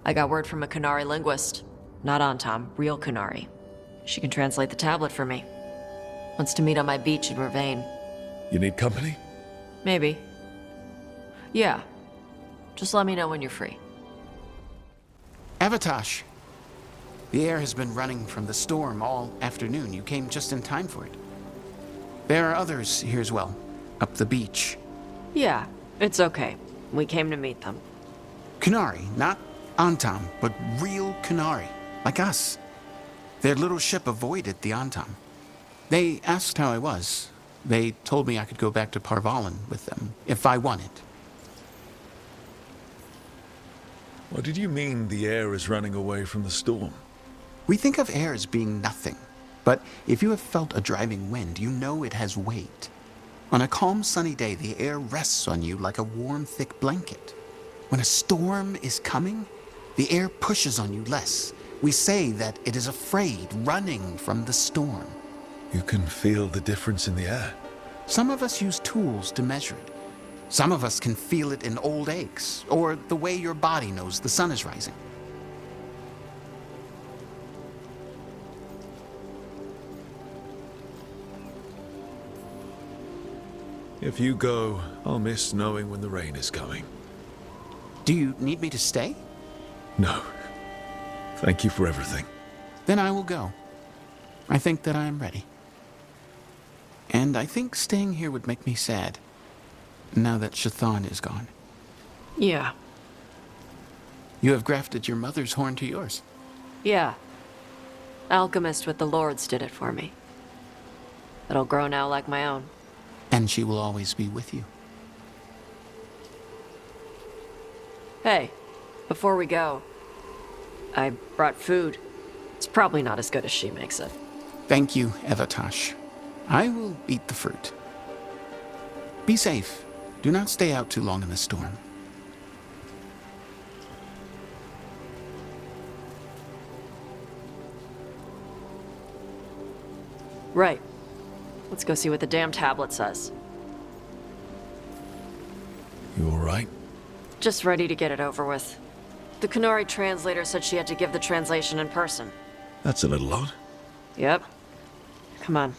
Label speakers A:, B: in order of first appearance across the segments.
A: I got word from a Qunari linguist. Not Antam, real Qunari. She can translate the tablet for me. Wants to meet on my beach in Ravane.
B: You need company?
A: Maybe. Yeah. Just let me know when you're free.
C: Avatosh. The air has been running from the storm all afternoon. You came just in time for it. There are others here as well, up the beach.
A: Yeah, it's okay. We came to meet them.
C: Qunari, not Antam, but real Qunari, like us. Their little ship avoided the Antam. They asked how I was. They told me I could go back to Parvalan with them, if I wanted.
B: What did you mean the air is running away from the storm?
C: We think of air as being nothing, but if you have felt a driving wind, you know it has weight. On a calm, sunny day, the air rests on you like a warm, thick blanket. When a storm is coming, the air pushes on you less. We say that it is afraid, running from the storm.
B: You can feel the difference in the air.
C: Some of us use tools to measure it. Some of us can feel it in old aches, or the way your body knows the sun is rising.
B: If you go, I'll miss knowing when the rain is coming.
C: Do you need me to stay?
B: No. Thank you for everything.
C: Then I will go. I think that I am ready. And I think staying here would make me sad, now that Shathan is gone.
A: Yeah.
C: You have grafted your mother's horn to yours.
A: Yeah. Alchemist with the Lords did it for me. It'll grow now like my own.
C: And she will always be with you.
A: Hey, before we go, I brought food. It's probably not as good as she makes it.
C: Thank you, Avatosh. I will eat the fruit. Be safe. Do not stay out too long in the storm.
A: Right. Let's go see what the damn tablet says.
B: You all right?
A: Just ready to get it over with. The Qunari translator said she had to give the translation in person.
B: That's a little odd.
A: Yep. Come on.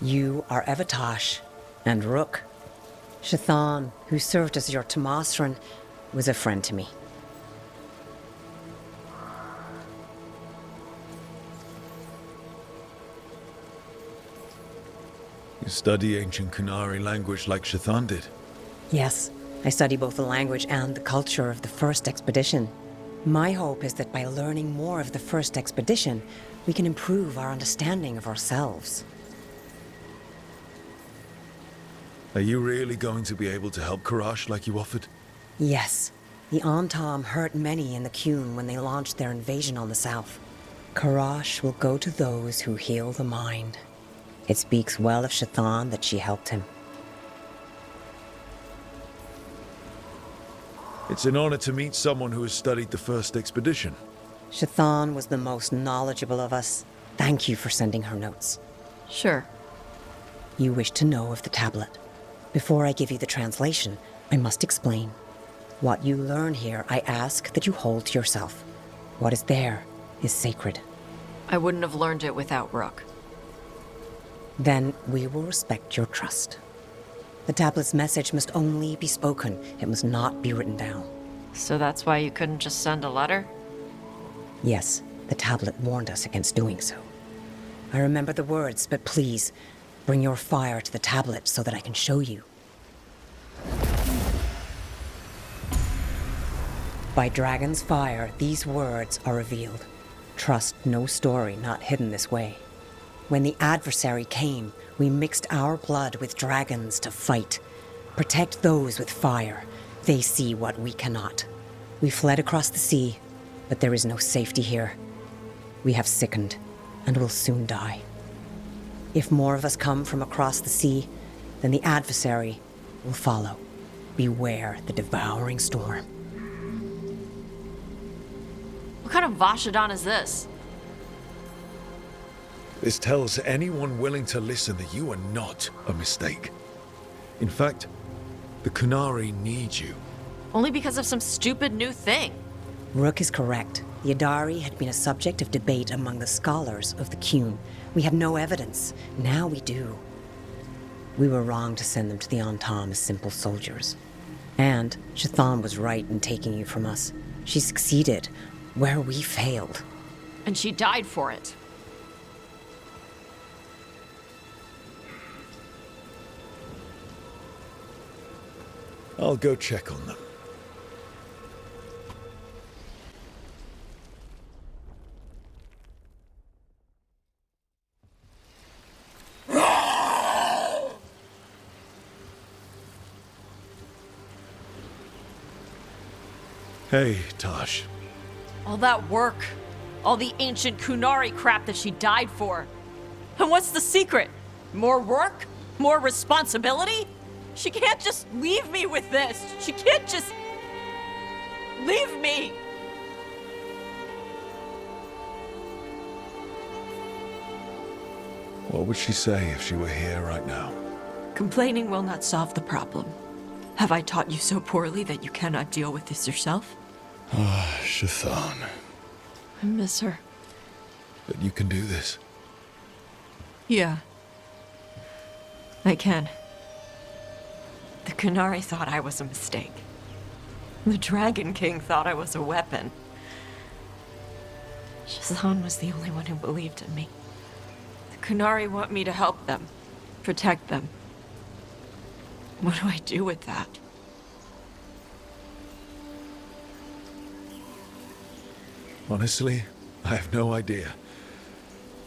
D: You are Avatosh and Rook. Shathan, who served as your Tomasran, was a friend to me.
B: You study ancient Qunari language like Shathan did.
D: Yes, I study both the language and the culture of the first expedition. My hope is that by learning more of the first expedition, we can improve our understanding of ourselves.
B: Are you really going to be able to help Karash like you offered?
D: Yes, the Antam hurt many in the Qun when they launched their invasion on the south. Karash will go to those who heal the mind. It speaks well of Shathan that she helped him.
B: It's an honor to meet someone who has studied the first expedition.
D: Shathan was the most knowledgeable of us. Thank you for sending her notes.
A: Sure.
D: You wish to know of the tablet. Before I give you the translation, I must explain. What you learn here, I ask that you hold to yourself. What is there is sacred.
A: I wouldn't have learned it without Rook.
D: Then we will respect your trust. The tablet's message must only be spoken. It must not be written down.
A: So that's why you couldn't just send a letter?
D: Yes, the tablet warned us against doing so. I remember the words, but please, bring your fire to the tablet so that I can show you. By Dragon's fire, these words are revealed. Trust no story not hidden this way. When the adversary came, we mixed our blood with dragons to fight. Protect those with fire. They see what we cannot. We fled across the sea, but there is no safety here. We have sickened, and will soon die. If more of us come from across the sea, then the adversary will follow. Beware the devouring storm.
A: What kind of Vashadan is this?
B: This tells anyone willing to listen that you are not a mistake. In fact, the Kunari need you.
A: Only because of some stupid new thing.
D: Rook is correct. The Adari had been a subject of debate among the scholars of the Qun. We had no evidence. Now we do. We were wrong to send them to the Antam as simple soldiers. And Chthon was right in taking you from us. She succeeded where we failed.
A: And she died for it.
B: I'll go check on them. Hey, Tosh.
A: All that work. All the ancient Kunari crap that she died for. And what's the secret? More work? More responsibility? She can't just leave me with this. She can't just... leave me!
B: What would she say if she were here right now?
A: Complaining will not solve the problem. Have I taught you so poorly that you cannot deal with this yourself?
B: Chthon.
A: I miss her.
B: But you can do this.
A: Yeah. I can. The Kunari thought I was a mistake. The Dragon King thought I was a weapon. Chthon was the only one who believed in me. The Kunari want me to help them. Protect them. What do I do with that?
B: Honestly, I have no idea.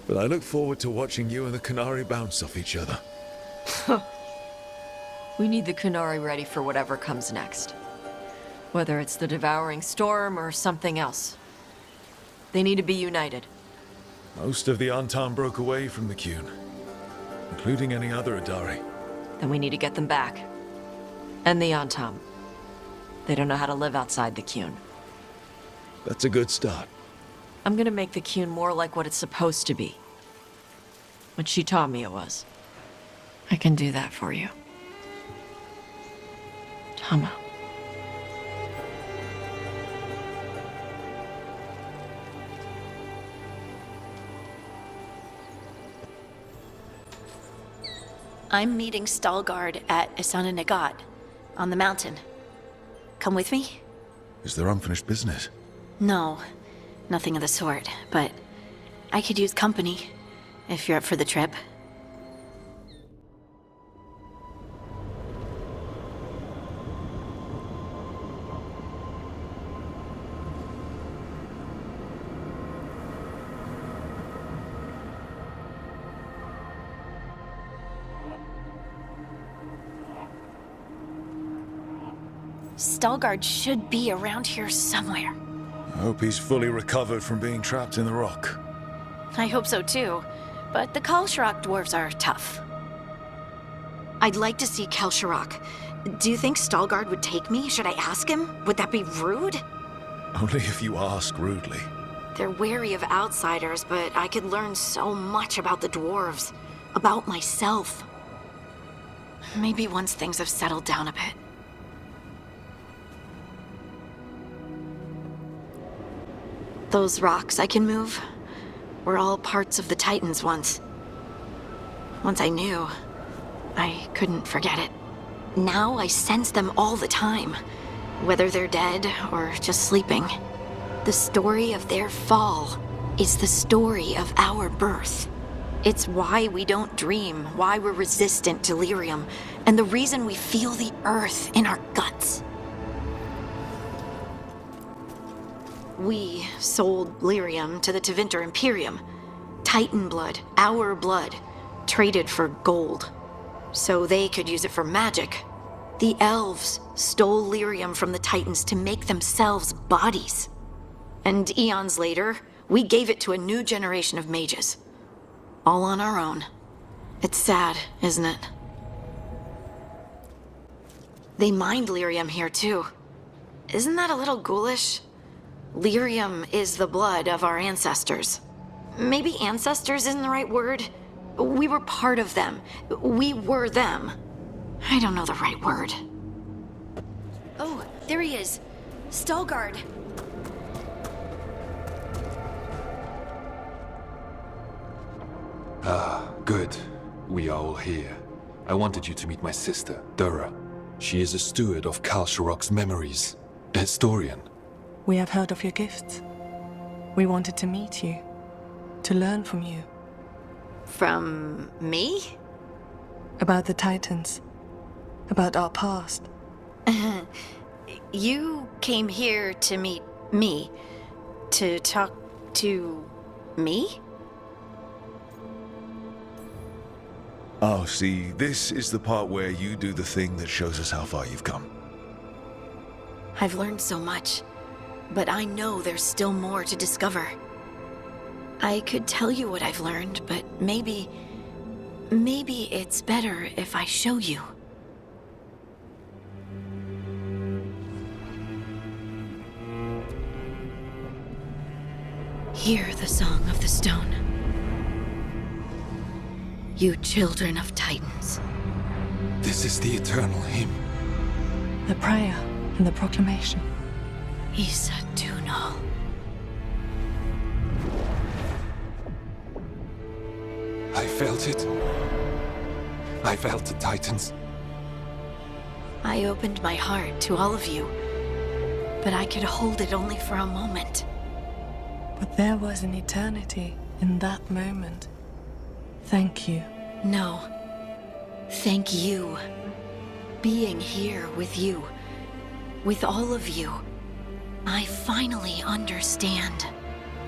B: But I look forward to watching you and the Kunari bounce off each other.
A: We need the Kunari ready for whatever comes next. Whether it's the Devouring Storm or something else. They need to be united.
B: Most of the Antam broke away from the Qun, including any other Adari.
A: Then we need to get them back. And the Antam. They don't know how to live outside the Qun.
B: That's a good start.
A: I'm gonna make the Qun more like what it's supposed to be. What she taught me it was. I can do that for you. Tama.
E: I'm meeting Stalgard at Isana Nagat, on the mountain. Come with me?
B: Is there unfinished business?
E: No, nothing of the sort, but I could use company, if you're up for the trip. Stalgard should be around here somewhere.
B: I hope he's fully recovered from being trapped in the rock.
E: I hope so too, but the Kalsharak dwarves are tough. I'd like to see Kalsharak. Do you think Stalgard would take me? Should I ask him? Would that be rude?
B: Only if you ask rudely.
E: They're wary of outsiders, but I could learn so much about the dwarves. About myself. Maybe once things have settled down a bit. Those rocks I can move were all parts of the Titans once. Once I knew, I couldn't forget it. Now I sense them all the time, whether they're dead or just sleeping. The story of their fall is the story of our birth. It's why we don't dream, why we're resistant to lyrium, and the reason we feel the earth in our guts. We sold lyrium to the Tevinter Imperium. Titan blood, our blood, traded for gold. So they could use it for magic. The elves stole lyrium from the Titans to make themselves bodies. And eons later, we gave it to a new generation of mages. All on our own. It's sad, isn't it? They mined lyrium here too. Isn't that a little ghoulish? Lyrium is the blood of our ancestors. Maybe ancestors isn't the right word. We were part of them. We were them. I don't know the right word. Oh, there he is. Veilguard.
F: Good. We are all here. I wanted you to meet my sister, Dura. She is a steward of Kal Sharok's memories. A historian.
G: We have heard of your gifts. We wanted to meet you. To learn from you.
E: From me?
G: About the Titans. About our past.
E: You came here to meet me. To talk to me?
B: Oh, see, this is the part where you do the thing that shows us how far you've come.
E: I've learned so much, but I know there's still more to discover. I could tell you what I've learned, but maybe it's better if I show you. Hear the song of the stone. You children of Titans.
F: This is the eternal hymn.
G: The prayer and the proclamation.
E: Isa Tunal.
F: I felt it. I felt the Titans.
E: I opened my heart to all of you, but I could hold it only for a moment.
G: But there was an eternity in that moment. Thank you.
E: No. Thank you. Being here with you. With all of you. I finally understand.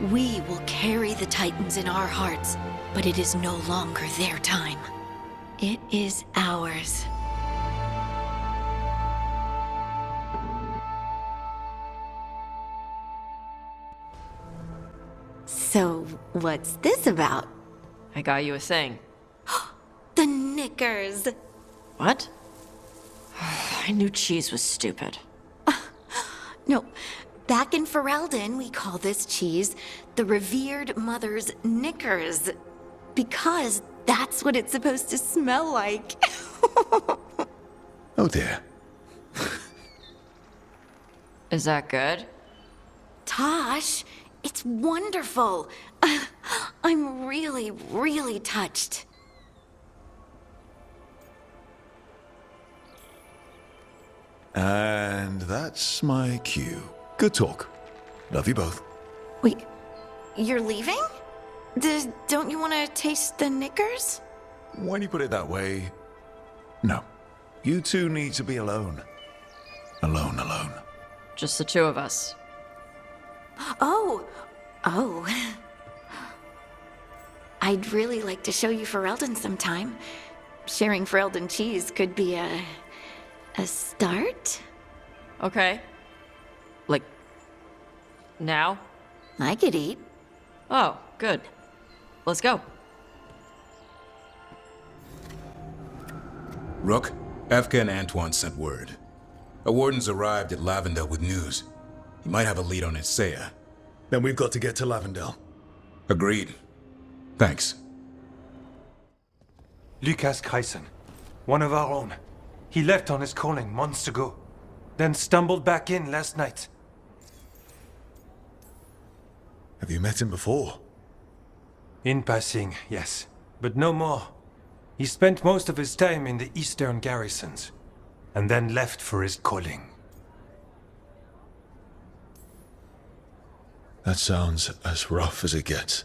E: We will carry the Titans in our hearts, but it is no longer their time. It is ours. So, what's this about?
A: I got you a thing.
E: The knickers!
A: What? I knew cheese was stupid.
E: No, back in Ferelden, we call this cheese the revered mother's knickers. Because that's what it's supposed to smell like.
B: Oh dear.
A: Is that good?
E: Tosh, it's wonderful. I'm really, really touched.
B: And that's my cue. Good talk. Love you both.
E: Wait, you're leaving? Don't you want to taste the knickers?
B: When you put it that way, no. You two need to be alone. Alone.
A: Just the two of us.
E: Oh. I'd really like to show you Ferelden sometime. Sharing Ferelden cheese could be a start?
A: Okay. Like, now?
E: I could eat.
A: Oh, good. Let's go.
H: Rook, Efka and Antoine sent word. A warden's arrived at Lavendel with news. He might have a lead on Isaiah.
B: Then we've got to get to Lavendel.
H: Agreed. Thanks.
I: Lucas Kreisen, one of our own. He left on his calling months ago, then stumbled back in last night.
B: Have you met him before?
I: In passing, yes, but no more. He spent most of his time in the eastern garrisons, and then left for his calling.
B: That sounds as rough as it gets.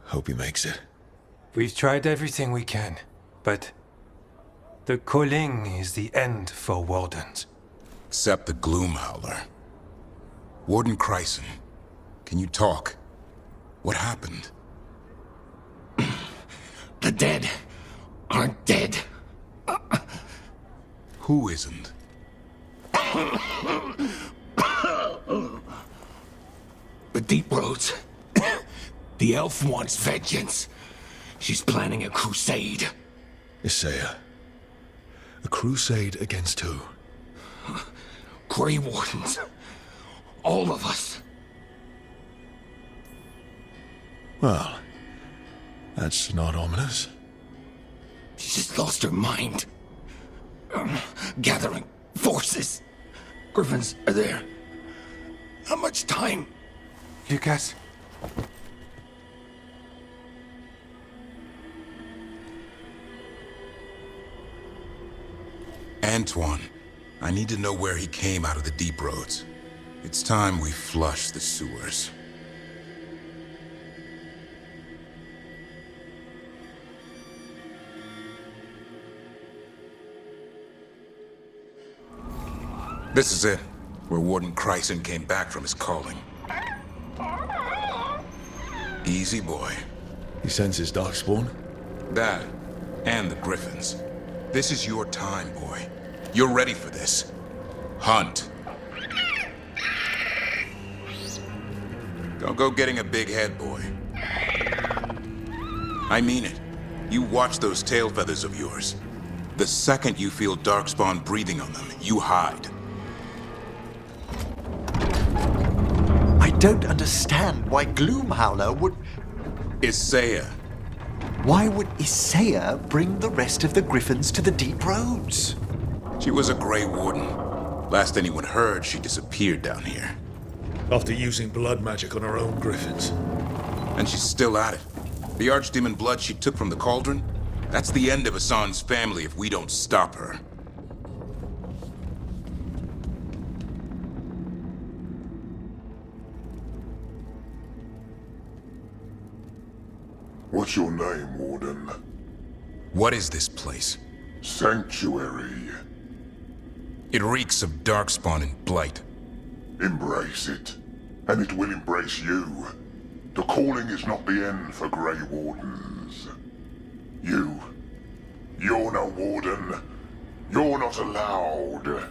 B: Hope he makes it.
I: We've tried everything we can, but the calling is the end for wardens.
H: Except the Gloomhowler. Warden Kreisen, can you talk? What happened?
J: The dead aren't dead.
H: Who isn't?
J: The Deep Roads. The elf wants vengeance. She's planning a crusade.
B: Isaiah. A crusade against who?
J: Grey Wardens. All of us.
B: Well, that's not ominous.
J: She just lost her mind. Gathering forces. Griffins are there. How much time?
I: Lucas?
H: Antoine, I need to know where he came out of the deep roads. It's time we flush the sewers. This is it, where Warden Chryson came back from his calling. Easy, boy.
B: He sends his darkspawn?
H: That, and the Griffins. This is your time, boy. You're ready for this. Hunt. Don't go getting a big head, boy. I mean it. You watch those tail feathers of yours. The second you feel Darkspawn breathing on them, you hide.
K: I don't understand why Gloomhowler would...
H: Isaiah.
K: Why would Isaiah bring the rest of the Griffins to the deep roads?
H: She was a Grey Warden. Last anyone heard, she disappeared down here.
B: After using blood magic on her own griffins.
H: And she's still at it. The Archdemon blood she took from the cauldron? That's the end of Hassan's family if we don't stop her.
L: What's your name, Warden?
H: What is this place?
L: Sanctuary.
H: It reeks of Darkspawn and Blight.
L: Embrace it, and it will embrace you. The calling is not the end for Grey Wardens. You're no Warden. You're not allowed.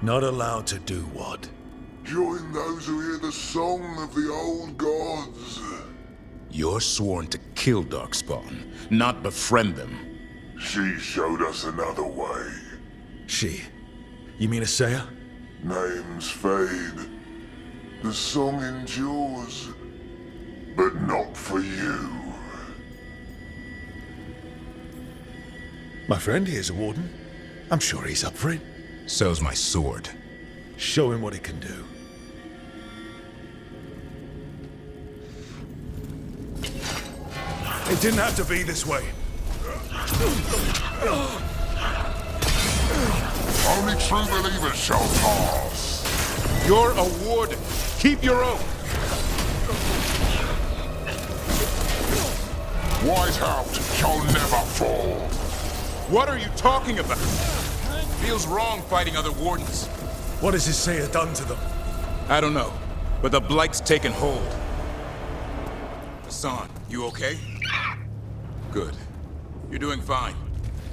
B: Not allowed to do what?
L: Join those who hear the song of the old gods.
H: You're sworn to kill Darkspawn, not befriend them.
L: She showed us another way.
B: She? You mean Isaiah?
L: Names fade. The song endures. But not for you.
B: My friend here is a warden. I'm sure he's up for it.
H: So's my sword.
B: Show him what he can do. It didn't have to be this way.
L: Only true believers shall pass.
H: You're a warden. Keep your oath.
L: Whiteout shall never fall.
H: What are you talking about? Feels wrong fighting other wardens.
B: What has Isaiah done to them?
H: I don't know, but the Blight's taken hold. Hassan, you okay? Good. You're doing fine.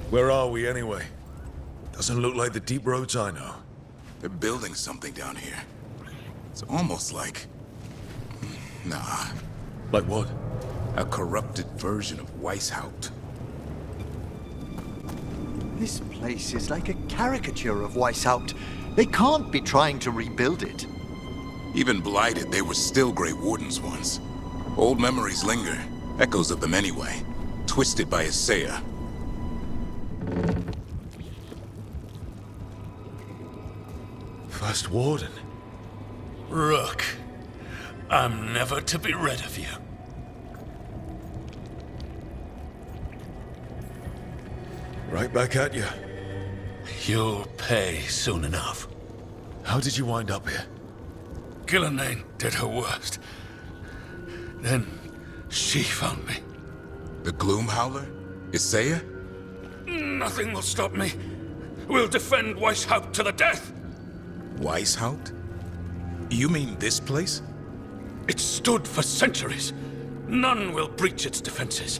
B: Where are we anyway? Doesn't look like the deep roads I know.
H: They're building something down here. It's almost like... Nah.
B: Like what?
H: A corrupted version of Weishaupt.
K: This place is like a caricature of Weishaupt. They can't be trying to rebuild it.
H: Even blighted, they were still Grey Wardens once. Old memories linger. Echoes of them anyway. Twisted by Isaiah.
B: First Warden.
M: Rook, I'm never to be rid of you.
B: Right back at you.
M: You'll pay soon enough.
B: How did you wind up here?
M: Gillenane did her worst. Then she found me.
H: The Gloomhowler? Isaiah?
M: Nothing will stop me. We'll defend Weishaupt to the death.
H: Weishaupt? You mean this place?
M: It stood for centuries. None will breach its defenses.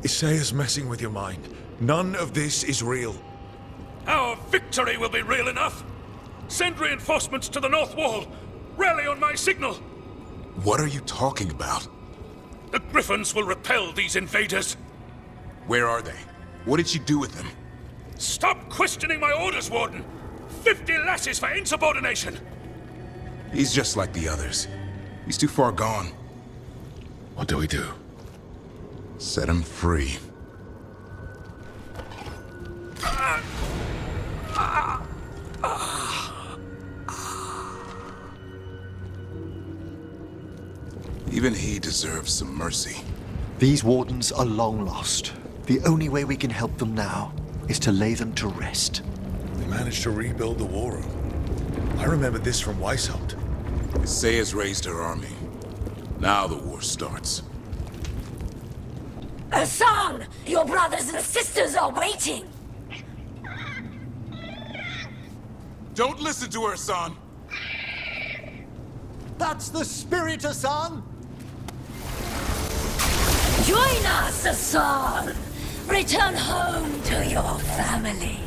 B: Isaiah's messing with your mind. None of this is real.
M: Our victory will be real enough. Send reinforcements to the North Wall. Rally on my signal.
H: What are you talking about?
M: The Griffins will repel these invaders.
H: Where are they? What did she do with them?
M: Stop questioning my orders, Warden. 50 lashes for insubordination!
H: He's just like the others. He's too far gone.
B: What do we do?
H: Set him free. Even he deserves some mercy.
K: These wardens are long lost. The only way we can help them now is to lay them to rest.
B: They managed to rebuild the war room. I remember this from Weishaupt.
H: Isaya's raised her army. Now the war starts.
N: Hassan! Your brothers and sisters are waiting!
H: Don't listen to her, son!
K: That's the spirit, Hassan!
N: Join us, Hassan! Return home to your family.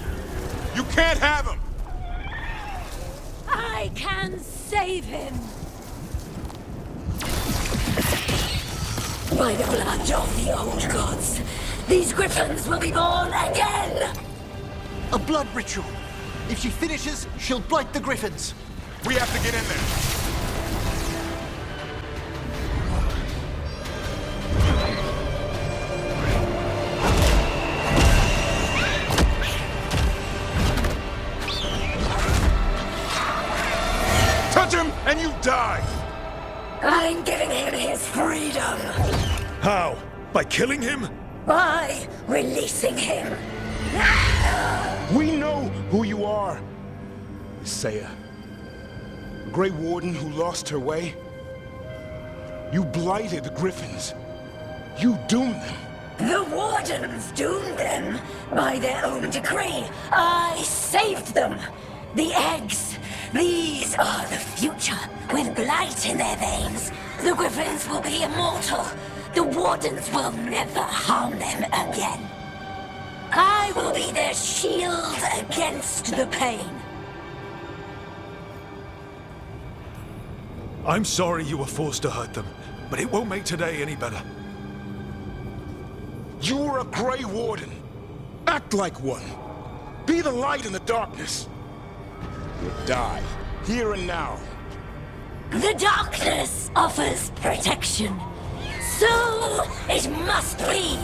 H: You can't have him!
N: I can save him. By the blood of the old gods, these griffins will be born again!
K: A blood ritual. If she finishes, she'll blight the griffins.
H: We have to get in there. Touch him and you die!
N: I'm giving him his freedom.
B: How? By killing him?
N: By releasing him.
J: We know who you are. Isaiah. Grey Warden who lost her way. You blighted the Griffins. You doomed them.
N: The Wardens doomed them by their own decree. I saved them. The eggs. These are the future. With blight in their veins, the Griffins will be immortal. The Wardens will never harm them again. I will be their shield against the pain.
B: I'm sorry you were forced to hurt them, but it won't make today any better.
J: You were a Grey Warden. Act like one. Be the light in the darkness. Or die, here and now.
N: The darkness offers protection. So it must be.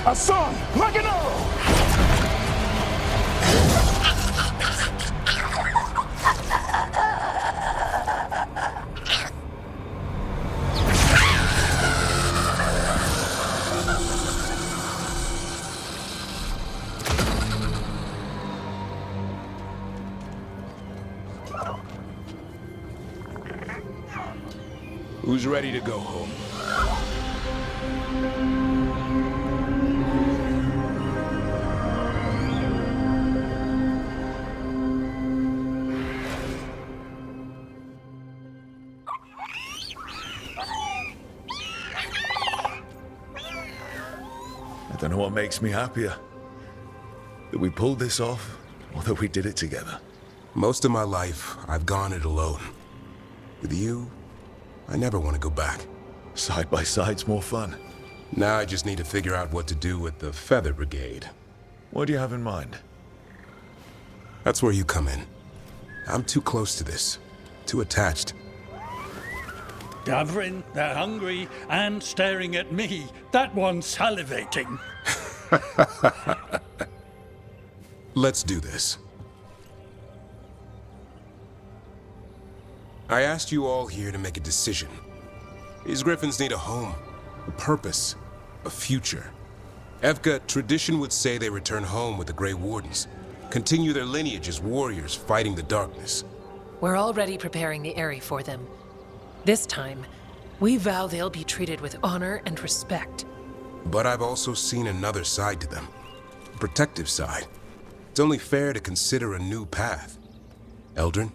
J: Hassan, like an arrow! Who's ready to go home?
B: I don't know what makes me happier. That we pulled this off, or that we did it together.
H: Most of my life, I've gone it alone. With you, I never want to go back.
B: Side by side's more fun.
H: Now I just need to figure out what to do with the Feather Brigade.
B: What do you have in mind?
H: That's where you come in. I'm too close to this. Too attached.
O: Gavrin, they're hungry and staring at me. That one's salivating.
H: Let's do this. I asked you all here to make a decision. These Griffins need a home, a purpose, a future. Evka, tradition would say they return home with the Grey Wardens, continue their lineage as warriors fighting the darkness.
P: We're already preparing the Eyrie for them. This time, we vow they'll be treated with honor and respect.
H: But I've also seen another side to them, a protective side. It's only fair to consider a new path. Eldrin?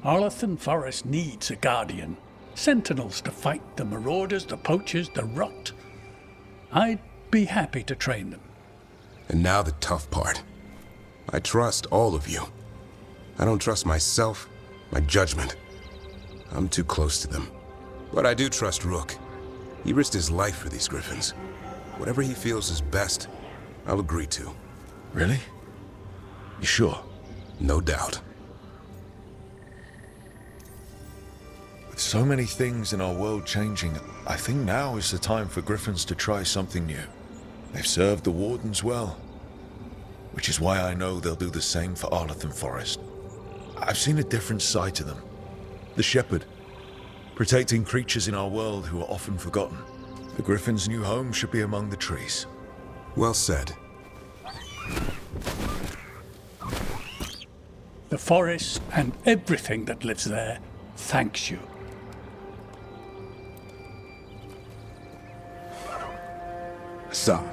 O: Arlathan Forest needs a guardian. Sentinels to fight the marauders, the poachers, the rot. I'd be happy to train them.
H: And now the tough part. I trust all of you. I don't trust myself, my judgment. I'm too close to them. But I do trust Rook. He risked his life for these Griffins. Whatever he feels is best, I'll agree to.
B: Really? You sure?
H: No doubt.
B: With so many things in our world changing, I think now is the time for Griffins to try something new. They've served the Wardens well, which is why I know they'll do the same for Arlathan Forest. I've seen a different side to them. The Shepherd, protecting creatures in our world who are often forgotten. The Griffin's new home should be among the trees.
H: Well said.
O: The forest and everything that lives there thanks you.
J: Son.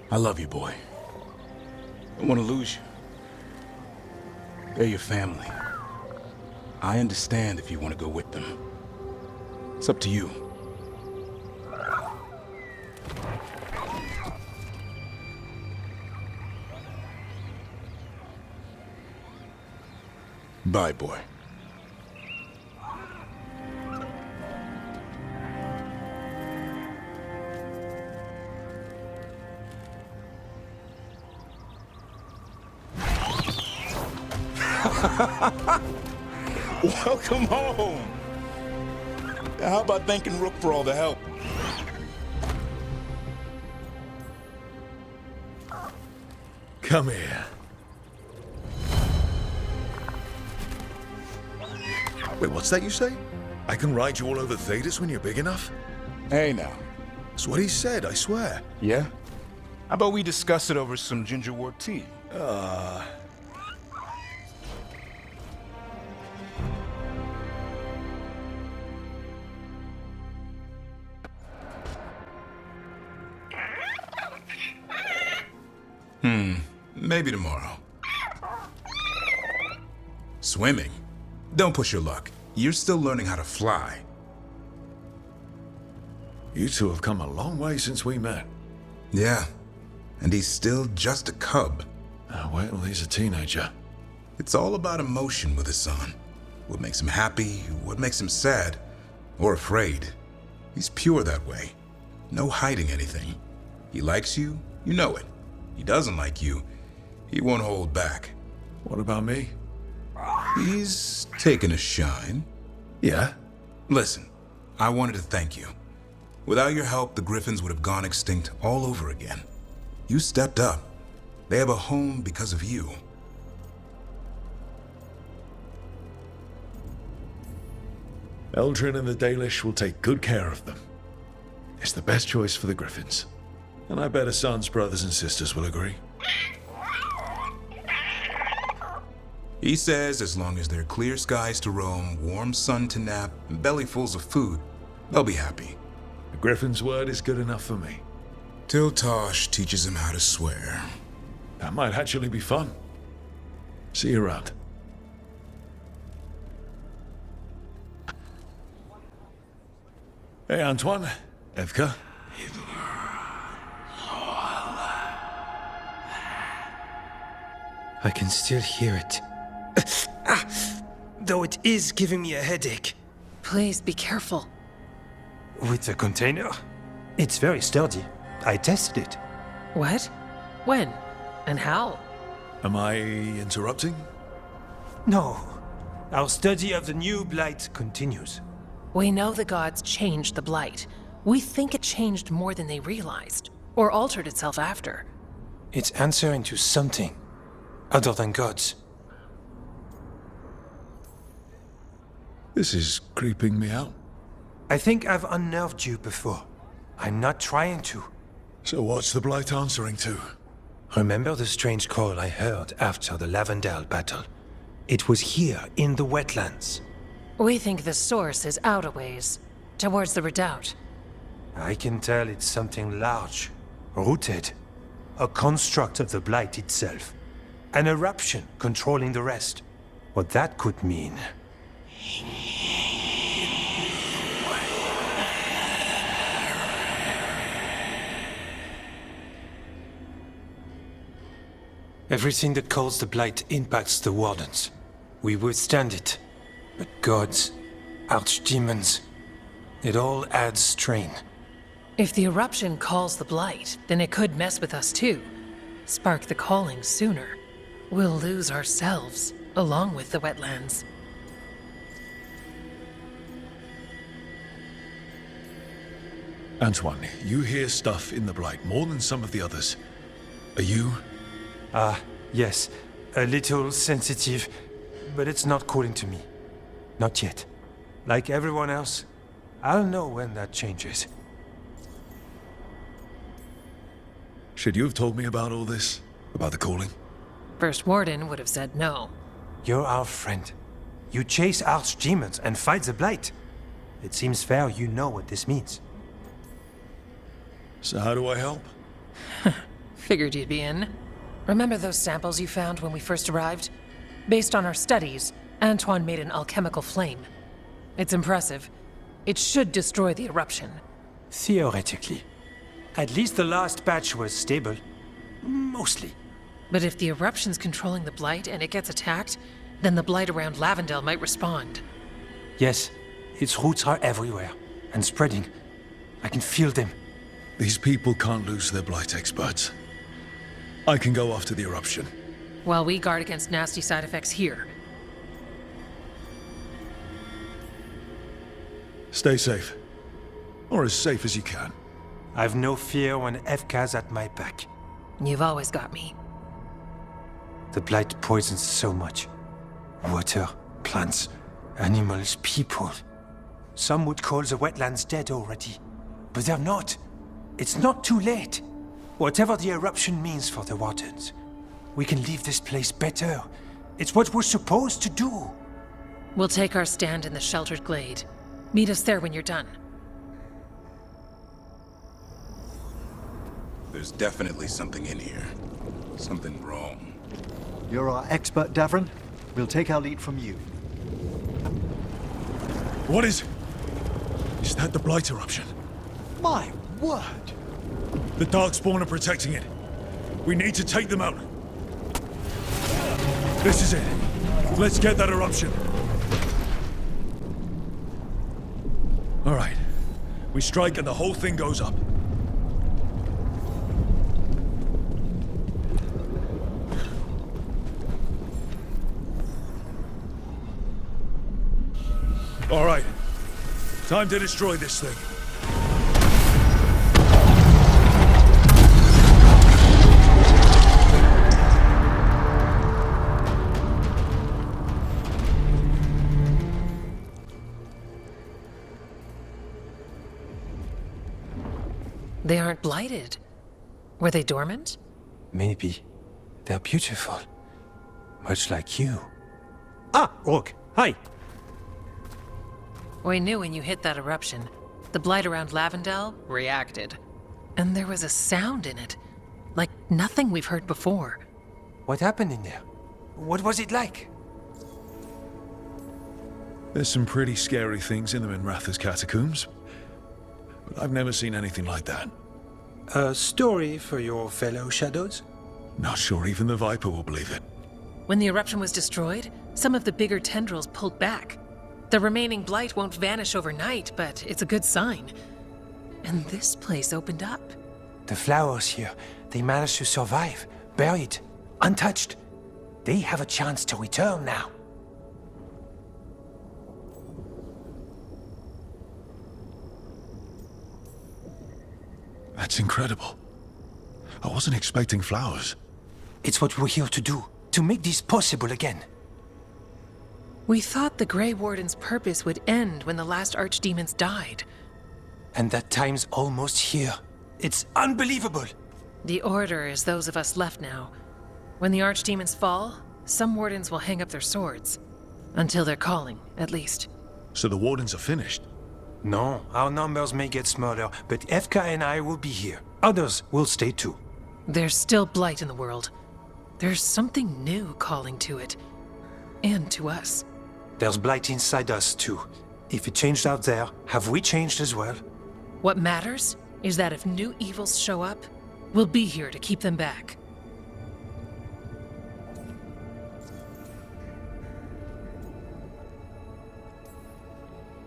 J: I love you, boy. I don't want to lose you. They're your family. I understand if you want to go with them. It's up to you. Bye, boy. Welcome home. How about thanking Rook for all the help?
B: Come here. Wait, what's that you say? I can ride you all over Thedas when you're big enough?
J: Hey now.
B: That's what he said, I swear.
J: Yeah? How about we discuss it over some gingerwort tea?
H: Maybe tomorrow. Swimming? Don't push your luck. You're still learning how to fly.
B: You two have come a long way since we met.
H: Yeah, and he's still just a cub.
B: Wait till he's a teenager.
H: It's all about emotion with his son. What makes him happy, what makes him sad, or afraid. He's pure that way. No hiding anything. He likes you, you know it. He doesn't like you, he won't hold back.
B: What about me?
H: He's taken a shine.
B: Yeah?
H: Listen, I wanted to thank you. Without your help, the Griffins would have gone extinct all over again. You stepped up. They have a home because of you.
B: Eldrin and the Dalish will take good care of them. It's the best choice for the Griffins. And I bet Hassan's brothers and sisters will agree.
H: He says as long as there are clear skies to roam, warm sun to nap, and bellyfuls of food, they'll be happy.
B: The Griffin's word is good enough for me.
H: Till Tosh teaches him how to swear.
B: That might actually be fun. See you around. Hey, Antoine. Evka.
Q: I can still hear it. Though it is giving me a headache.
P: Please be careful.
Q: With the container? It's very sturdy. I tested it.
P: What? When? And how?
B: Am I interrupting?
Q: No. Our study of the new blight continues.
P: We know the gods changed the blight. We think it changed more than they realized, or altered itself after.
Q: It's answering to something other than gods.
B: This is creeping me out.
Q: I think I've unnerved you before. I'm not trying to.
B: So what's the blight answering to?
Q: Remember the strange call I heard after the Lavendale battle? It was here, in the wetlands.
P: We think the source is out a ways, towards the redoubt.
Q: I can tell it's something large, rooted. A construct of the blight itself. An eruption controlling the rest. What that could mean. Everything that calls the blight impacts the Wardens. We withstand it. But gods, archdemons, it all adds strain.
P: If the eruption calls the blight, then it could mess with us too. spark the calling sooner, we'll lose ourselves along with the wetlands.
B: Antoine, you hear stuff in the Blight more than some of the others. Are you?
Q: Yes. A little sensitive, but it's not calling to me. Not yet. Like everyone else, I'll know when that changes.
B: Should you have told me about all this? About the calling?
P: First Warden would have said no.
Q: You're our friend. You chase archdemons and fight the Blight. It seems fair you know what this means.
B: So how do I help?
P: Figured you'd be in. Remember those samples you found when we first arrived? Based on our studies, Antoine made an alchemical flame. It's impressive. It should destroy the eruption.
Q: Theoretically. At least the last batch was stable. Mostly.
P: But if the eruption's controlling the Blight and it gets attacked, then the Blight around Lavendel might respond.
Q: Yes, its roots are everywhere, and spreading. I can feel them.
B: These people can't lose their Blight experts. I can go after the eruption.
P: While we guard against nasty side effects here.
B: Stay safe. Or as safe as you can.
Q: I've no fear when FK's at my back.
P: You've always got me.
Q: The Blight poisons so much. Water, plants, animals, people. Some would call the wetlands dead already. But they're not. It's not too late. Whatever the eruption means for the Wardens, we can leave this place better. It's what we're supposed to do.
P: We'll take our stand in the sheltered glade. Meet us there when you're done.
H: There's definitely something in here. Something wrong.
K: You're our expert, Davron. We'll take our lead from you.
B: What is... Is that the Blight eruption?
K: My word!
B: The Darkspawn are protecting it. We need to take them out. This is it. Let's get that eruption. All right. We strike and the whole thing goes up. All right. Time to destroy this thing.
P: They aren't blighted. Were they dormant?
Q: Maybe. They're beautiful. Much like you.
I: Ah, Rook. Hi.
P: We knew when you hit that eruption, the Blight around Lavendel reacted. And there was a sound in it. Like nothing we've heard before.
Q: What happened in there? What was it like?
B: There's some pretty scary things in the Minratha's catacombs. But I've never seen anything like that.
Q: A story for your fellow shadows?
B: Not sure even the Viper will believe it.
P: When the eruption was destroyed, some of the bigger tendrils pulled back. The remaining Blight won't vanish overnight, but it's a good sign. And this place opened up.
Q: The flowers here, they managed to survive, buried, untouched. They have a chance to return now.
B: That's incredible. I wasn't expecting flowers.
Q: It's what we're here to do, to make this possible again.
P: We thought the Grey Warden's purpose would end when the last archdemons died.
Q: And that time's almost here. It's unbelievable.
P: The Order is those of us left now. When the archdemons fall, some Wardens will hang up their swords. Until they're calling, at least.
B: So the Wardens are finished?
Q: No, our numbers may get smaller, but FK and I will be here. Others will stay too.
P: There's still Blight in the world. There's something new calling to it. And to us.
Q: There's Blight inside us too. If it changed out there, have we changed as well?
P: What matters is that if new evils show up, we'll be here to keep them back.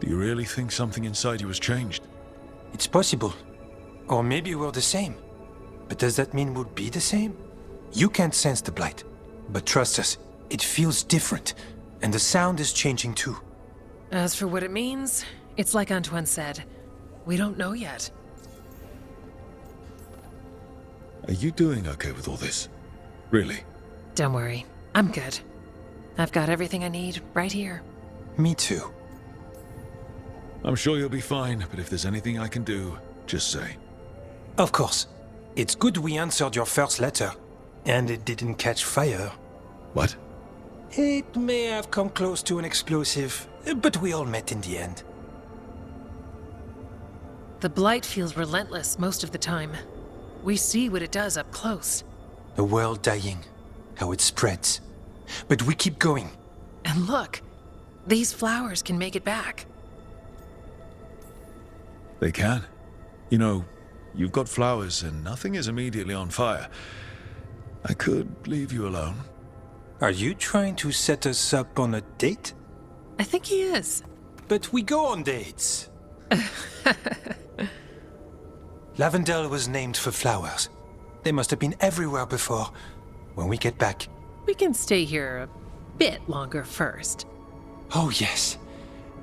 B: Do you really think something inside you has changed?
Q: It's possible. Or maybe we're the same. But does that mean we'll be the same? You can't sense the blight, but trust us, it feels different, and the sound is changing too.
P: As for what it means, it's like Antoine said. We don't know yet.
B: Are you doing okay with all this? Really?
P: Don't worry, I'm good. I've got everything I need right here.
Q: Me too.
B: I'm sure you'll be fine, but if there's anything I can do, just say.
Q: Of course. It's good we answered your first letter, and it didn't catch fire.
B: What?
Q: It may have come close to an explosive, but we all met in the end.
P: The blight feels relentless most of the time. We see what it does up close.
Q: A world dying, how it spreads. But we keep going.
P: And look, these flowers can make it back.
B: They can. You know, you've got flowers and nothing is immediately on fire. I could leave you alone.
Q: Are you trying to set us up on a date?
P: I think he is.
Q: But we go on dates. Lavendel was named for flowers. They must have been everywhere before. When we get back...
P: We can stay here a bit longer first.
Q: Oh yes.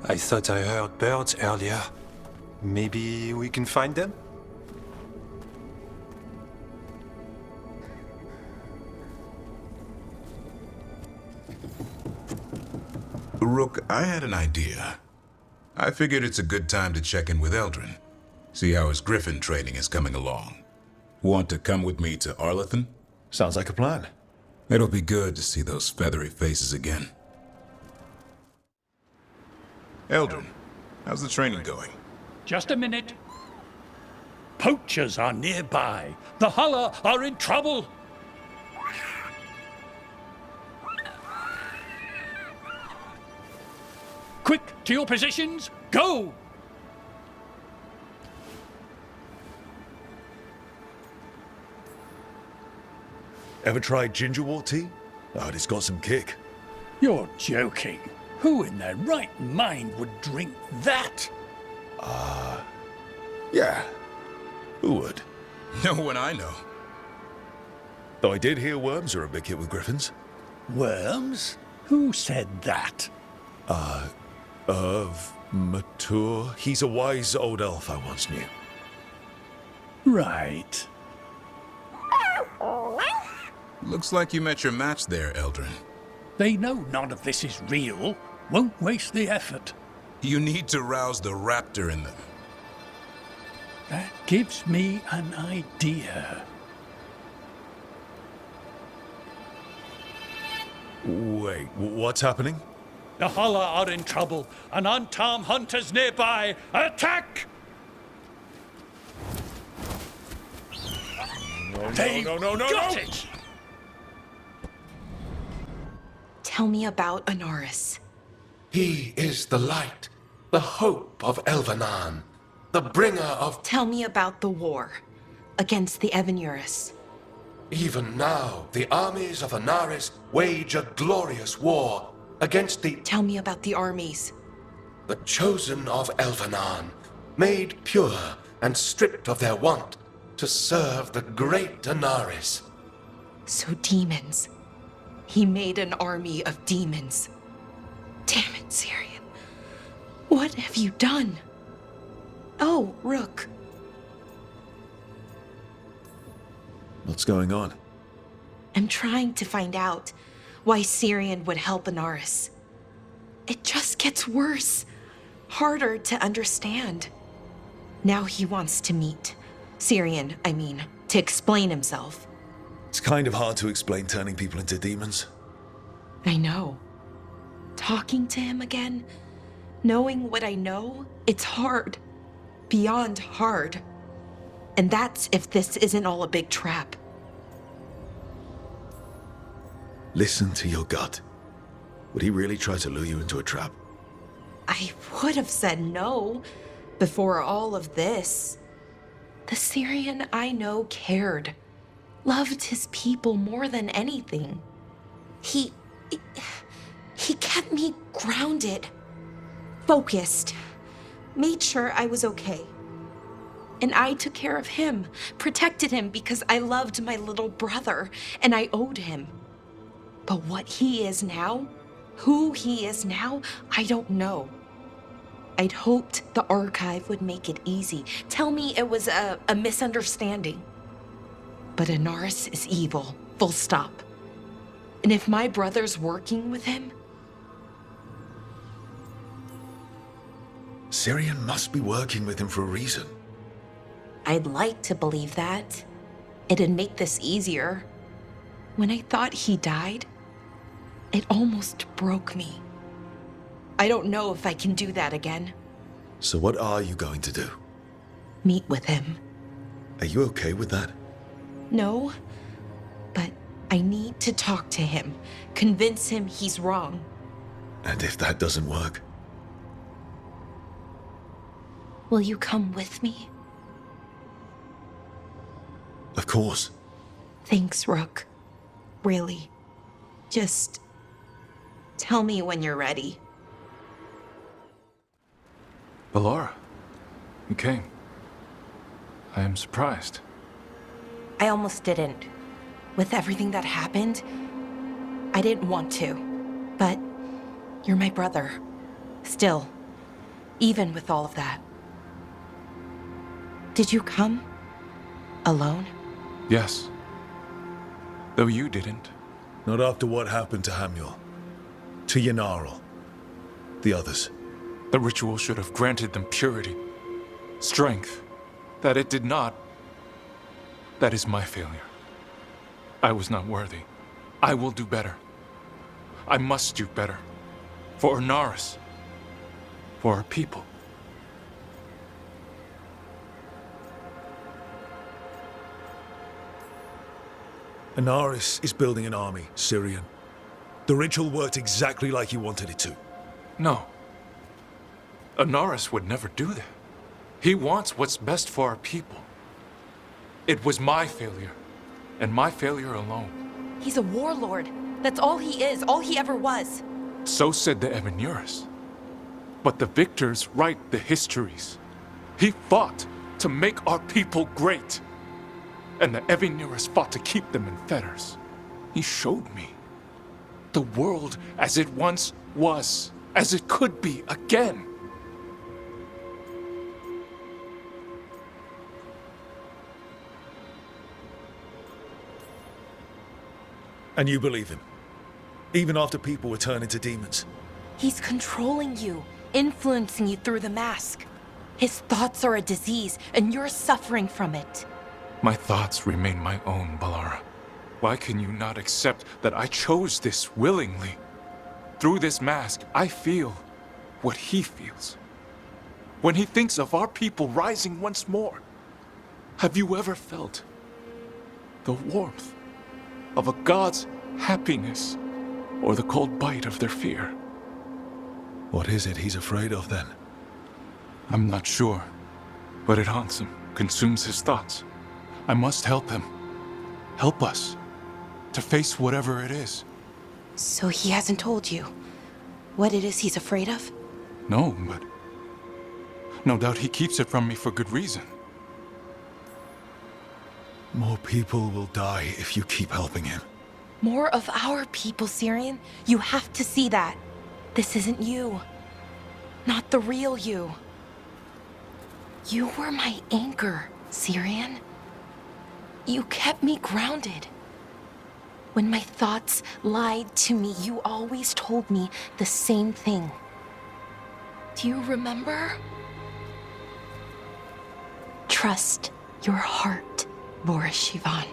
Q: I thought I heard birds earlier. Maybe we can find them?
H: Rook, I had an idea. I figured it's a good time to check in with Eldrin. See how his griffin training is coming along. Want to come with me to Arlethan?
B: Sounds like a plan.
H: It'll be good to see those feathery faces again. Eldrin, how's the training going?
O: Just a minute. Poachers are nearby. The Hulla are in trouble. Quick, to your positions. Go!
B: Ever tried gingerwort tea? Oh, it's got some kick.
O: You're joking. Who in their right mind would drink that?
B: Yeah. Who would?
H: No one I know.
B: Though I did hear worms are a big hit with griffins.
O: Worms? Who said that?
B: Mature. He's a wise old elf I once knew.
O: Right.
H: Looks like you met your match there, Eldrin.
O: They know none of this is real. Won't waste the effort.
H: You need to rouse the raptor in them.
O: That gives me an idea.
B: Wait, what's happening?
O: The Hulla are in trouble. An unarmed hunters nearby. Attack!
B: No,
O: Got it!
R: Tell me about Anaris.
S: He is the light, the hope of Elvenan, the bringer of...
R: Tell me about the war against the Evenuris.
S: Even now, the armies of Anaris wage a glorious war against the...
R: Tell me about the armies.
S: The chosen of Elvenan, made pure and stripped of their want to serve the great Anaris.
R: So demons. He made an army of demons. Damn it, Syrian. What have you done? Oh, Rook.
B: What's going on?
R: I'm trying to find out why Syrian would help Anaris. It just gets worse. Harder to understand. Now he wants to meet. Syrian, I mean, to explain himself.
B: It's kind of hard to explain turning people into demons.
R: I know. Talking to him again, knowing what I know, it's hard. Beyond hard. And that's if this isn't all a big trap.
B: Listen to your gut. Would he really try to lure you into a trap?
R: I would have said no before all of this. The Syrian I know cared. Loved his people more than anything. He kept me grounded, focused, made sure I was okay. And I took care of him, protected him because I loved my little brother, and I owed him. But what he is now, who he is now, I don't know. I'd hoped the archive would make it easy, tell me it was a misunderstanding. But Inaris is evil, full stop. And if my brother's working with him...
B: Syrian must be working with him for a reason.
R: I'd like to believe that. It'd make this easier. When I thought he died, it almost broke me. I don't know if I can do that again.
B: So what are you going to do?
R: Meet with him.
B: Are you okay with that?
R: No, but I need to talk to him, convince him he's wrong.
B: And if that doesn't work?
R: Will you come with me?
B: Of course.
R: Thanks, Rook. Really. Just tell me when you're ready.
T: Ballora, you came. I am surprised.
R: I almost didn't. With everything that happened, I didn't want to. But you're my brother. Still, even with all of that. Did you come? Alone?
T: Yes. Though you didn't.
B: Not after what happened to Hamuel. To Yanarl. The others.
T: The ritual should have granted them purity. Strength. That it did not. That is my failure. I was not worthy. I will do better. I must do better. For Inaris. For our people.
B: Inaris is building an army, Syrian. The ritual worked exactly like you wanted it to.
T: No. Inaris would never do that. He wants what's best for our people. It was my failure, and my failure alone.
R: He's a warlord. That's all he is, all he ever was.
T: So said the Evenuris. But the victors write the histories. He fought to make our people great. And the Evenuris fought to keep them in fetters. He showed me the world as it once was, as it could be again.
B: And you believe him? Even after people were turned into demons?
R: He's controlling you, influencing you through the mask. His thoughts are a disease, and you're suffering from it.
T: My thoughts remain my own, Ballora. Why can you not accept that I chose this willingly? Through this mask, I feel what he feels. When he thinks of our people rising once more, have you ever felt the warmth of a god's happiness or the cold bite of their fear?
B: What is it he's afraid of then?
T: I'm not sure, but it haunts him, consumes his thoughts. I must help him. Help us to face whatever it is.
R: So he hasn't told you what it is he's afraid of?
T: No, but no doubt he keeps it from me for good reason.
B: More people will die if you keep helping him.
R: More of our people, Syrian. You have to see that. This isn't you. Not the real you. You were my anchor, Syrian. You kept me grounded. When my thoughts lied to me, you always told me the same thing. Do you remember? Trust your heart, Boris Shivan.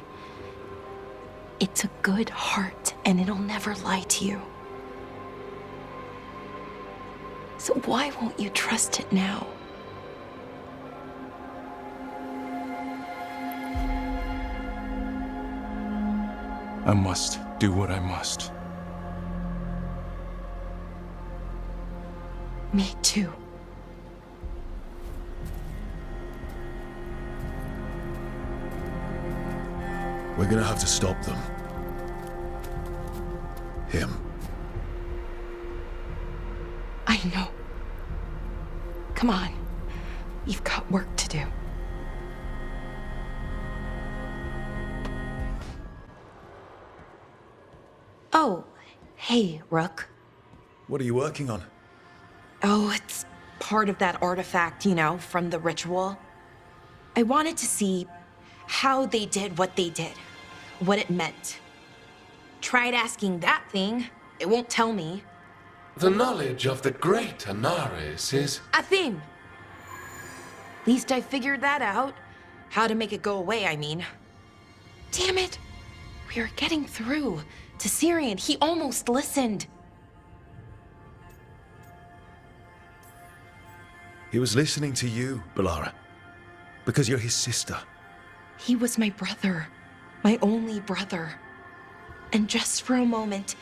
R: It's a good heart, and it'll never lie to you. So why won't you trust it now?
T: I must do what I must.
R: Me too.
B: We're gonna have to stop them. Him.
R: I know. Come on. We've got work to do. Oh, hey, Rook.
B: What are you working on?
R: Oh, it's part of that artifact, you know, from the ritual. I wanted to see how they did what they did, what it meant. Tried asking that thing, it won't tell me.
S: The knowledge of the great Anaris is...
R: A thing! Least I figured that out. How to make it go away, I mean. Damn it! We were getting through to Syrian. He almost listened.
B: He was listening to you, Balara. Because you're his sister.
R: He was my brother. My only brother. And just for a moment,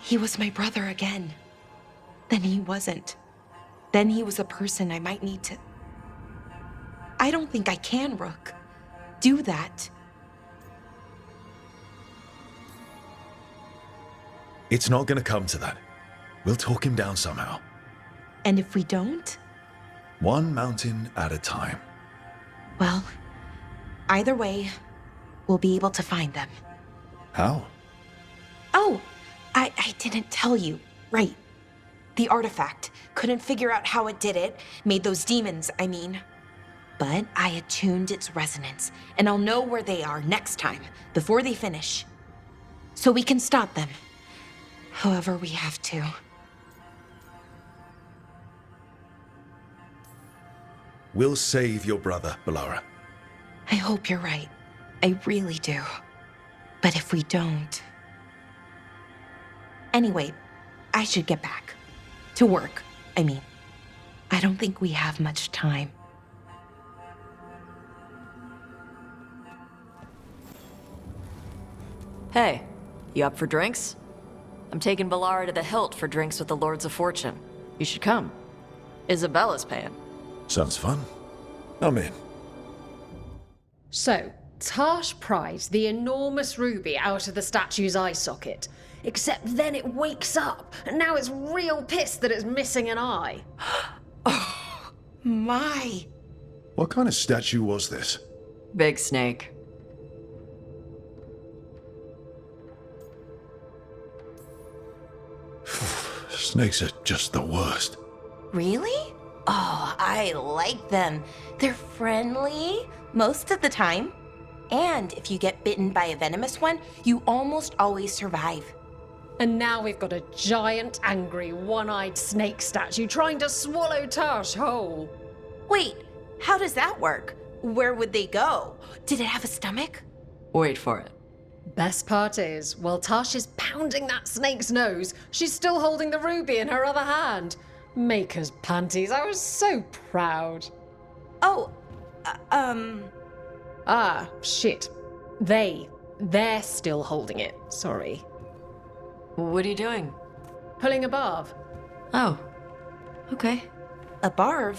R: he was my brother again. Then he wasn't. Then he was a person I might need to... I don't think I can, Rook. Do that.
B: It's not gonna come to that. We'll talk him down somehow.
R: And if we don't?
B: One mountain at a time.
R: Well, either way, we'll be able to find them.
B: How?
R: Oh, I didn't tell you. Right. The artifact. Couldn't figure out how it did it. Made those demons, I mean. But I attuned its resonance, and I'll know where they are next time, before they finish. So we can stop them. However we have to.
B: We'll save your brother, Balara.
R: I hope you're right. I really do. But if we don't... Anyway, I should get back. To work, I mean. I don't think we have much time.
A: Hey, you up for drinks? I'm taking Balara to the Hilt for drinks with the Lords of Fortune. You should come. Isabella's paying.
B: Sounds fun. I'm in.
U: So, Tarsh pries the enormous ruby out of the statue's eye socket. Except then it wakes up, and now it's real pissed that it's missing an eye.
R: Oh, my.
B: What kind of statue was this?
A: Big snake.
B: Snakes are just the worst.
R: Really? Oh, I like them. They're friendly, most of the time. And if you get bitten by a venomous one, you almost always survive.
U: And now we've got a giant, angry, one-eyed snake statue trying to swallow Tarsh whole.
R: Wait, how does that work? Where would they go? Did it have a stomach?
A: Wait for it.
U: Best part is, while Tarsh is pounding that snake's nose, she's still holding the ruby in her other hand. Maker's panties, I was so proud.
R: Oh,
U: Ah, shit. They're still holding it, sorry.
A: What are you doing?
U: Pulling a barb.
A: Oh, okay.
R: A barb?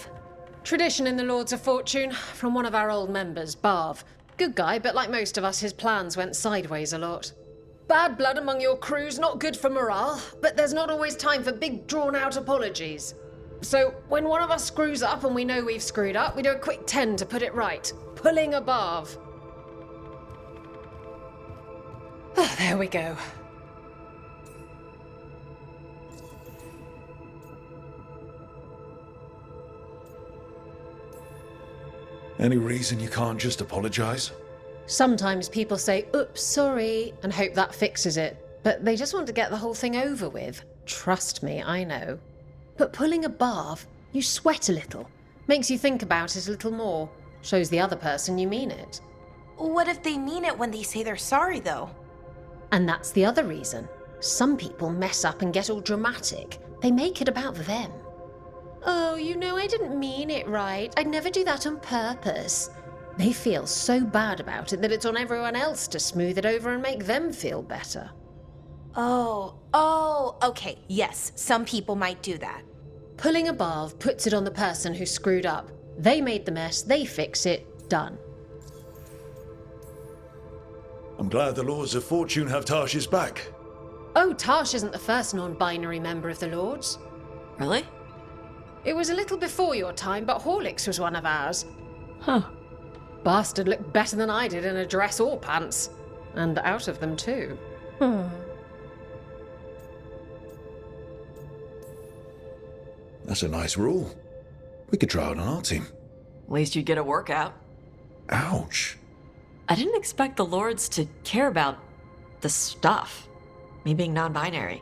U: Tradition in the Lords of Fortune, from one of our old members, Barv. Good guy, but like most of us, his plans went sideways a lot. Bad blood among your crew's not good for morale, but there's not always time for big, drawn-out apologies. So, when one of us screws up and we know we've screwed up, we do a quick 10 to put it right. Pulling a Barv. Oh, there we go.
B: Any reason you can't just apologize?
U: Sometimes people say, oops, sorry, and hope that fixes it. But they just want to get the whole thing over with. Trust me, I know. But pulling a barv, you sweat a little. Makes you think about it a little more. Shows the other person you mean it.
R: What if they mean it when they say they're sorry, though?
U: And that's the other reason. Some people mess up and get all dramatic. They make it about them. Oh, you know, I didn't mean it right. I'd never do that on purpose. They feel so bad about it that it's on everyone else to smooth it over and make them feel better.
R: Oh, okay, yes, some people might do that.
U: Pulling a barv puts it on the person who screwed up. They made the mess, they fix it, done.
B: I'm glad the Lords of Fortune have Tarsh's back.
U: Oh, Tarsh isn't the first non-binary member of the Lords.
A: Really?
U: It was a little before your time, but Horlicks was one of ours.
A: Huh.
U: Bastard looked better than I did in a dress or pants. And out of them, too.
B: That's a nice rule. We could try it on our team.
A: At least you'd get a workout.
B: Ouch.
A: I didn't expect the Lords to care about the stuff. Me being non-binary.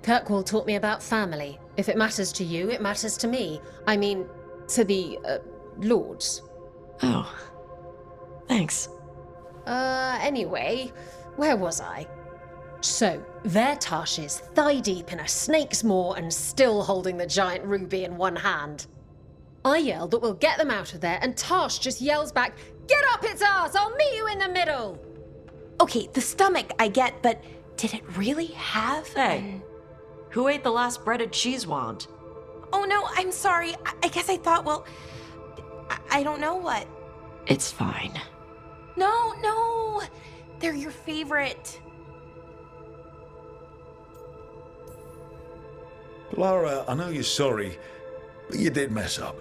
U: Kirkwall taught me about family. If it matters to you, it matters to me. I mean, to the, Lords.
A: Oh. Thanks.
U: Anyway, where was I? So, there Tash is, thigh-deep in a snake's maw and still holding the giant ruby in one hand. I yell that we'll get them out of there, and Tash just yells back, "Get up its ass! I'll meet you in the middle!"
R: Okay, the stomach I get, but did it really have
A: Hey, who ate the last breaded cheese wand?
R: Oh no, I'm sorry. I guess I thought, well, I don't know what.
A: It's fine.
R: No, they're your favorite.
B: Lara, I know you're sorry, but you did mess up.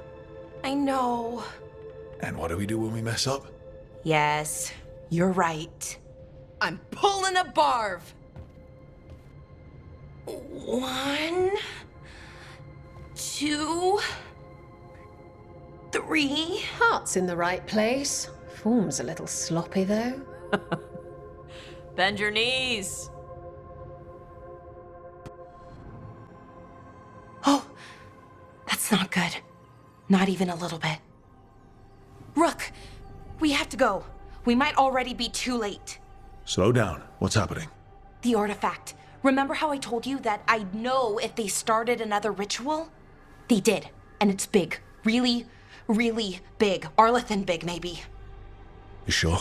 R: I know.
B: And what do we do when we mess up?
R: Yes, you're right. I'm pulling a barv. 1, 2, 3.
U: Heart's in the right place. Form's a little sloppy, though.
A: Bend your knees.
R: Oh, that's not good. Not even a little bit. Rook, we have to go. We might already be too late.
B: Slow down. What's happening?
R: The artifact. Remember how I told you that I'd know if they started another ritual? They did, and it's big. Really, really big. Arlethan big, maybe.
B: You sure?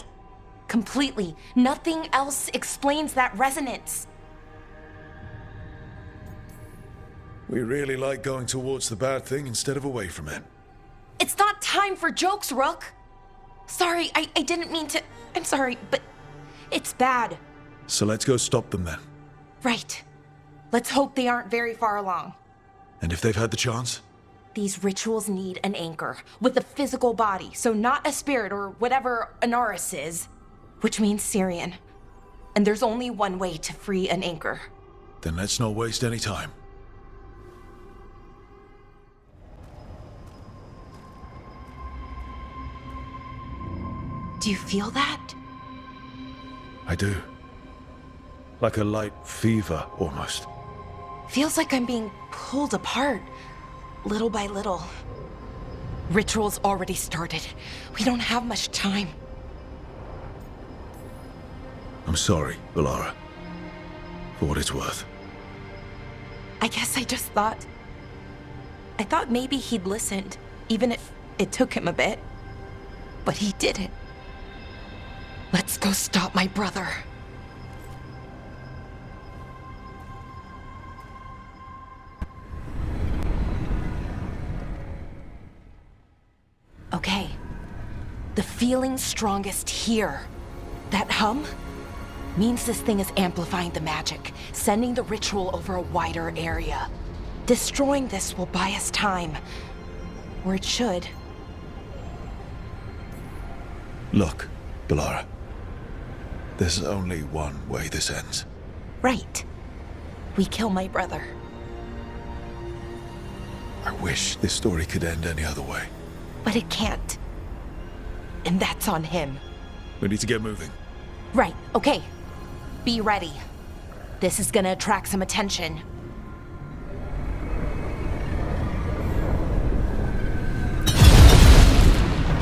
R: Completely. Nothing else explains that resonance.
B: We really like going towards the bad thing instead of away from it.
R: It's not time for jokes, Rook. Sorry, I didn't mean to. I'm sorry, but it's bad.
B: So let's go stop them then.
R: Right. Let's hope they aren't very far along.
B: And if they've had the chance?
R: These rituals need an anchor with a physical body, so not a spirit or whatever Anaris is, which means Syrian. And there's only one way to free an anchor.
B: Then let's not waste any time.
R: Do you feel that?
B: I do. Like a light fever, almost.
R: Feels like I'm being pulled apart, little by little. Ritual's already started. We don't have much time.
B: I'm sorry, Valara. For what it's worth.
R: I guess I just thought... I thought maybe he'd listened, even if it took him a bit. But he didn't. Let's go stop my brother. Okay. The feeling's strongest here. That hum means this thing is amplifying the magic, sending the ritual over a wider area. Destroying this will buy us time. Or it should.
B: Look, Valara. There's only one way this ends.
R: Right. We kill my brother.
B: I wish this story could end any other way.
R: But it can't. And that's on him.
B: We need to get moving.
R: Right, okay. Be ready. This is gonna attract some attention.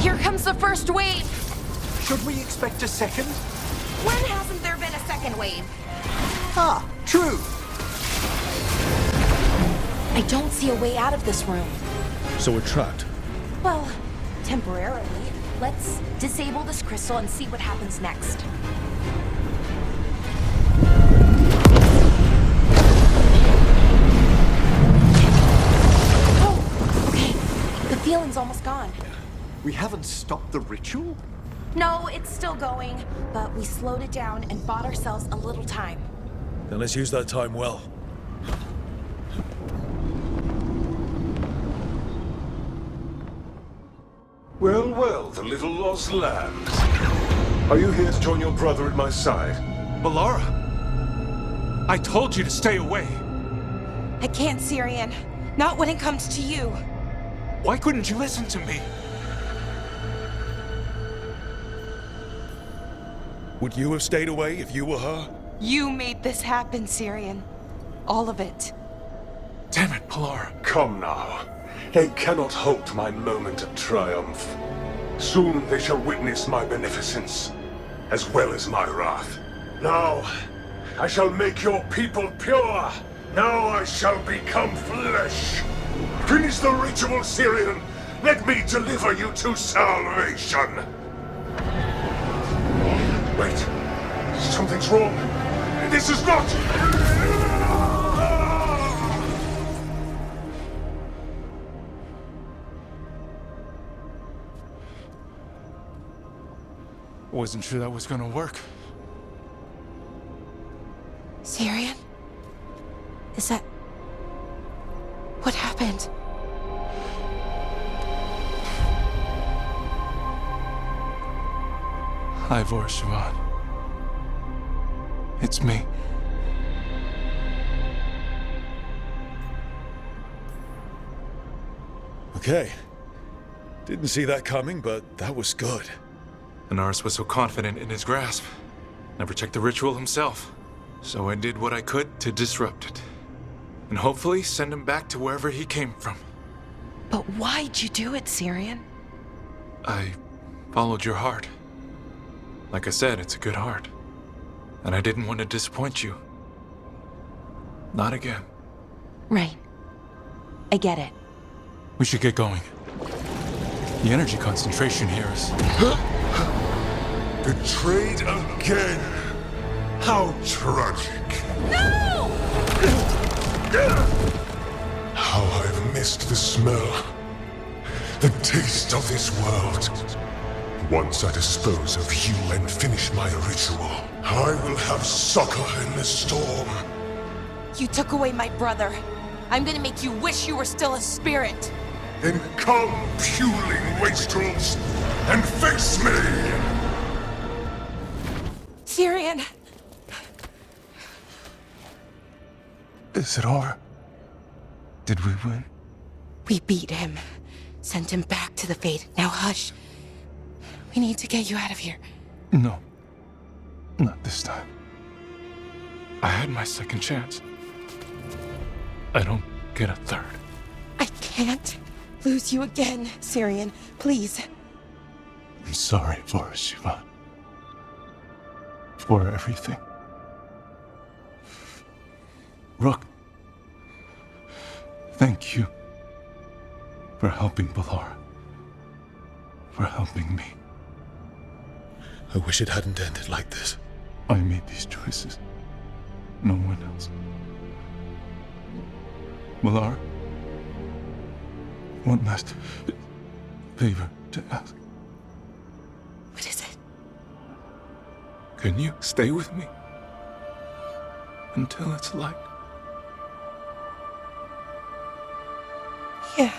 R: Here comes the first wave!
K: Should we expect a second?
R: When hasn't there been a second wave?
K: Ah, true.
R: I don't see a way out of this room.
B: So we're trapped.
R: Well, temporarily. Let's disable this crystal and see what happens next. Oh, okay. The feeling's almost gone.
K: We haven't stopped the ritual?
R: No, it's still going, but we slowed it down and bought ourselves a little time.
B: Then let's use that time well.
C: Well, well, the little lost lambs. Are you here to join your brother at my side?
I: Valara! I told you to stay away!
R: I can't, Syrian. Not when it comes to you.
T: Why couldn't you listen to me?
B: Would you have stayed away if you were her?
R: You made this happen, Syrian. All of it.
T: Damn it, Pilar.
C: Come now. They cannot halt my moment of triumph. Soon they shall witness my beneficence, as well as my wrath. Now, I shall make your people pure. Now I shall become flesh. Finish the ritual, Syrian. Let me deliver you to salvation. Wait. Something's wrong. This is not...
T: Wasn't sure that was gonna work.
R: Syrian? Is that... What happened?
T: Ivor Sivan. It's me.
B: Okay. Didn't see that coming, but that was good.
T: Anaris was so confident in his grasp. Never checked the ritual himself. So I did what I could to disrupt it. And hopefully send him back to wherever he came from.
R: But why'd you do it, Syrian?
T: I followed your heart. Like I said, it's a good heart. And I didn't want to disappoint you. Not again.
R: Right. I get it.
T: We should get going. The energy concentration here is...
C: Betrayed again. How tragic.
R: No!
C: How I've missed the smell. The taste of this world. Once I dispose of you and finish my ritual, I will have succor in the storm.
R: You took away my brother. I'm gonna make you wish you were still a spirit.
C: Then come, puling wastrels, and face me!
R: Syrian!
T: Is it over? Did we win?
R: We beat him. Sent him back to the Fate. Now hush. We need to get you out of here.
T: No. Not this time. I had my second chance. I don't get a third.
R: I can't lose you again, Syrian. Please.
T: I'm sorry for Sivan. For everything. Rook. Thank you. For helping Balara. For helping me.
B: I wish it hadn't ended like this.
T: I made these choices. No one else. Balara. One last favor to ask.
R: What is it?
T: Can you stay with me? Until it's light.
R: Yeah.